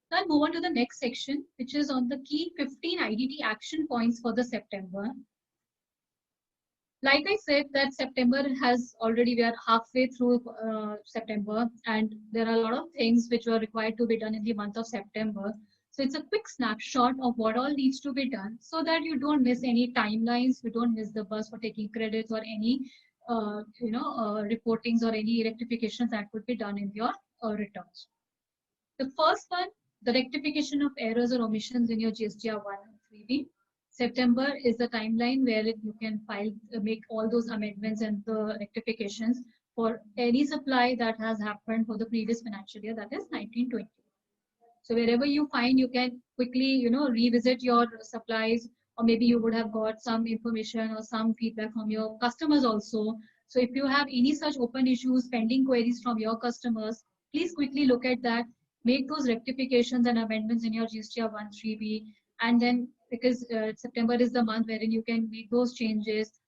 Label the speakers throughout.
Speaker 1: Now I'll move on to the next section, which is on the key 15 IDT action points for the September. Like I said, that September has already, we are halfway through September, and there are a lot of things which were required to be done in the month of September. So it's a quick snapshot of what all needs to be done so that you don't miss any timelines, you don't miss the bus for taking credits or any, reportings or any rectifications that could be done in your returns. The first one, the rectification of errors or omissions in your GSTR 1 and 3B. September is the timeline where you can file, make all those amendments and the rectifications for any supply that has happened for the previous financial year, that is 1920. So wherever you find, you can quickly, revisit your supplies, or maybe you would have got some information or some feedback from your customers also. So if you have any such open issues, pending queries from your customers, please quickly look at that, make those rectifications and amendments in your GSTR 1 3B, and then because September is the month wherein you can make those changes.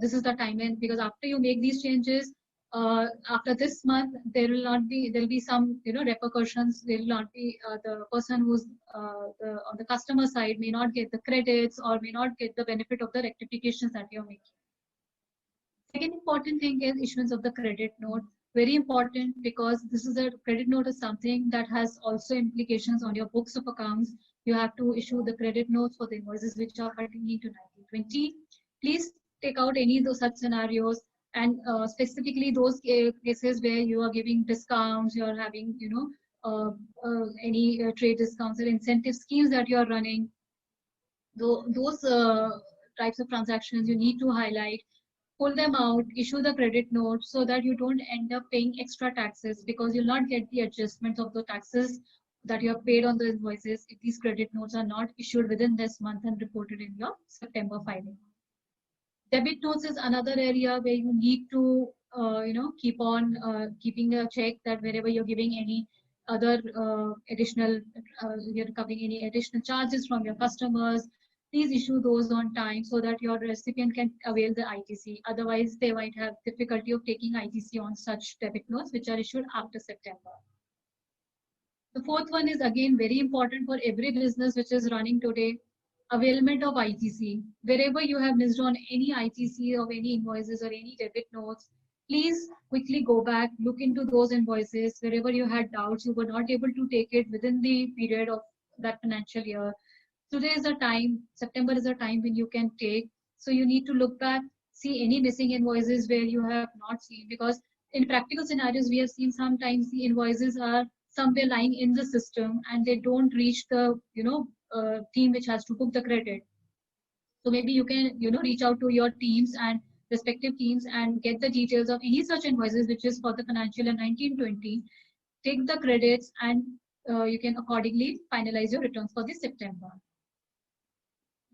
Speaker 1: This is the time when, because after you make these changes, after this month there will be some repercussions. There will not be the person who's on the customer side may not get the credits or may not get the benefit of the rectifications that you're making. Second important thing is issuance of the credit note. Very important, because this is a credit note is something that has also implications on your books of accounts. You have to issue the credit notes for the invoices which are pertaining to 1920. Please take out any of those such scenarios, and specifically those cases where you are giving discounts, you are having any trade discounts or incentive schemes that you are running. Those types of transactions you need to highlight, pull them out, issue the credit note so that you don't end up paying extra taxes, because you'll not get the adjustments of the taxes that you have paid on the invoices if these credit notes are not issued within this month and reported in your September filing. Debit notes is another area where you need to keep on keeping a check that wherever you're giving any other additional, you're covering any additional charges from your customers, please issue those on time so that your recipient can avail the ITC. Otherwise, they might have difficulty of taking ITC on such debit notes which are issued after September. The fourth one is again very important for every business which is running today, availment of ITC. Wherever you have missed on any ITC of any invoices or any debit notes, please quickly go back, look into those invoices. Wherever you had doubts, you were not able to take it within the period of that financial year. Today is the time, September is the time when you can take. So you need to look back, see any missing invoices where you have not seen, because in practical scenarios, we have seen sometimes the invoices are somewhere lying in the system and they don't reach the team which has to book the credit. So maybe you can reach out to your teams and respective teams and get the details of any such invoices which is for the financial year 1920. Take the credits and you can accordingly finalize your returns for this September.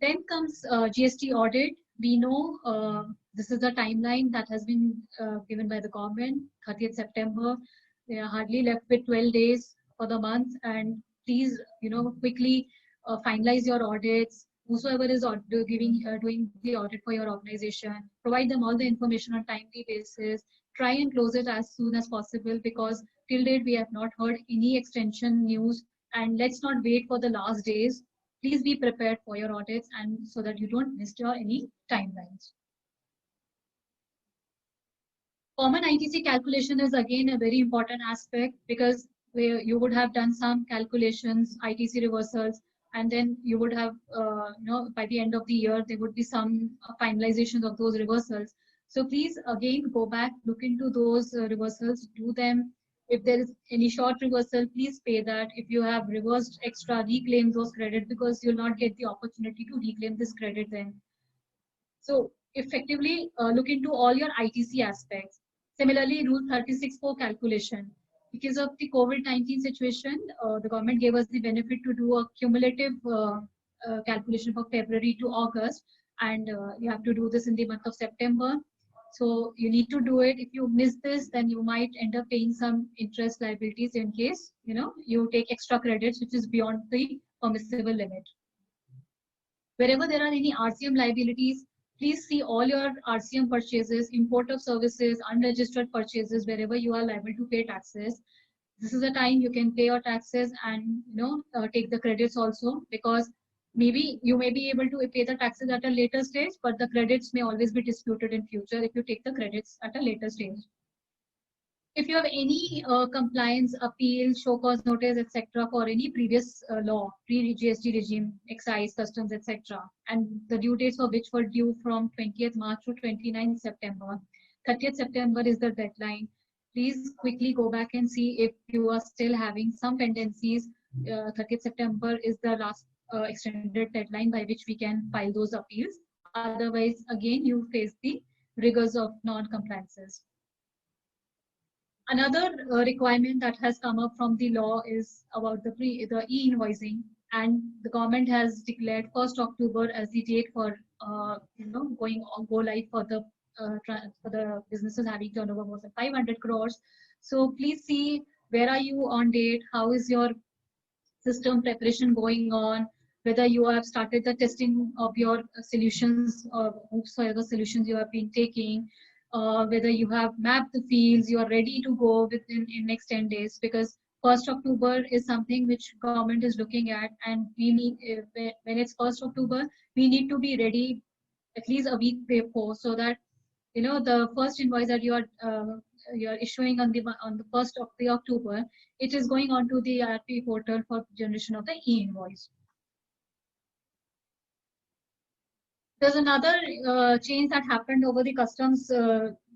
Speaker 1: Then comes GST audit. We know this is the timeline that has been given by the government, 30th September. We are hardly left with 12 days for the month, and please, quickly finalize your audits. Whosoever is doing the audit for your organization, provide them all the information on timely basis. Try and close it as soon as possible, because till date we have not heard any extension news, and let's not wait for the last days. Please be prepared for your audits, and so that you don't miss your any timelines. Common ITC calculation is again a very important aspect, because you would have done some calculations, ITC reversals, and then you would have, by the end of the year, there would be some finalizations of those reversals. So please again go back, look into those reversals, do them. If there is any short reversal, please pay that. If you have reversed extra, reclaim those credits, because you'll not get the opportunity to reclaim this credit then. So effectively look into all your ITC aspects. Similarly, Rule 36 for calculation. Because of the COVID-19 situation, the government gave us the benefit to do a cumulative calculation for February to August, and you have to do this in the month of September. So you need to do it. If you miss this, then you might end up paying some interest liabilities in case you take extra credits, which is beyond the permissible limit. Wherever there are any RCM liabilities, please see all your RCM purchases, import of services, unregistered purchases, wherever you are liable to pay taxes. this is the time you can pay your taxes and take the credits also, because maybe you may be able to pay the taxes at a later stage, but the credits may always be disputed in future if you take the credits at a later stage. If you have any compliance appeal, show cause notice, etc., for any previous law, pre-GST regime, excise, customs, etc., and the due dates for which were due from 20th March to 29th September, 30th September is the deadline. Please quickly go back and see if you are still having some pendencies. 30th September is the last extended deadline by which we can file those appeals. Otherwise, again, you face the rigors of non-compliances. Another requirement that has come up from the law is about the e-invoicing, and the government has declared 1st October as the date for go live for the businesses having turnover more than 500 crores. So please see where are you on date, how is your system preparation going on, whether you have started the testing of your solutions or whatsoever solutions you have been taking, whether you have mapped the fields, you are ready to go within in next 10 days, because 1st October is something which government is looking at, and we need, when it's 1st October, we need to be ready at least a week before, so that the first invoice that you're issuing on the 1st of the October, it is going on to the IRP portal for generation of the e-invoice. There's another change that happened over the customs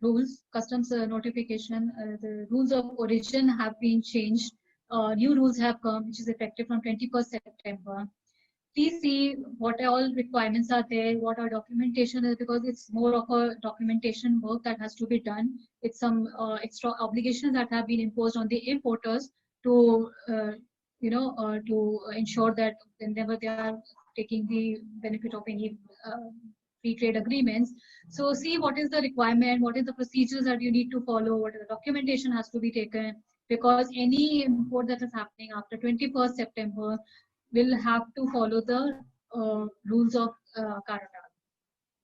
Speaker 1: rules, customs notification. The rules of origin have been changed. New rules have come, which is effective from 21st September. Please see what all requirements are there, what our documentation is, because it's more of a documentation work that has to be done. It's some extra obligations that have been imposed on the importers to, to ensure that whenever they are taking the benefit of any free trade agreements. So see what is the requirement, what is the procedures that you need to follow, what the documentation has to be taken, because any import that is happening after 21st September will have to follow the rules of CARATA.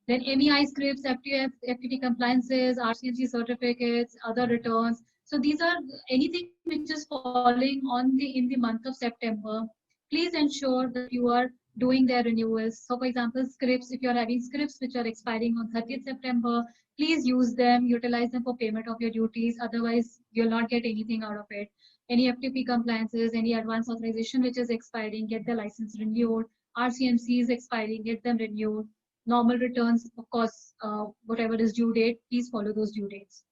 Speaker 1: Then MEI scripts, FTT compliances, RCMC certificates, other returns. So these are anything which is falling on in the month of September. Please ensure that you are doing their renewals. So for example, scripts, if you're having scripts which are expiring on 30th September, please use them, utilize them for payment of your duties. Otherwise, you'll not get anything out of it. Any FTP compliances, any advance authorization which is expiring, get the license renewed. RCMC is expiring, get them renewed. Normal returns, of course, whatever is due date, please follow those due dates.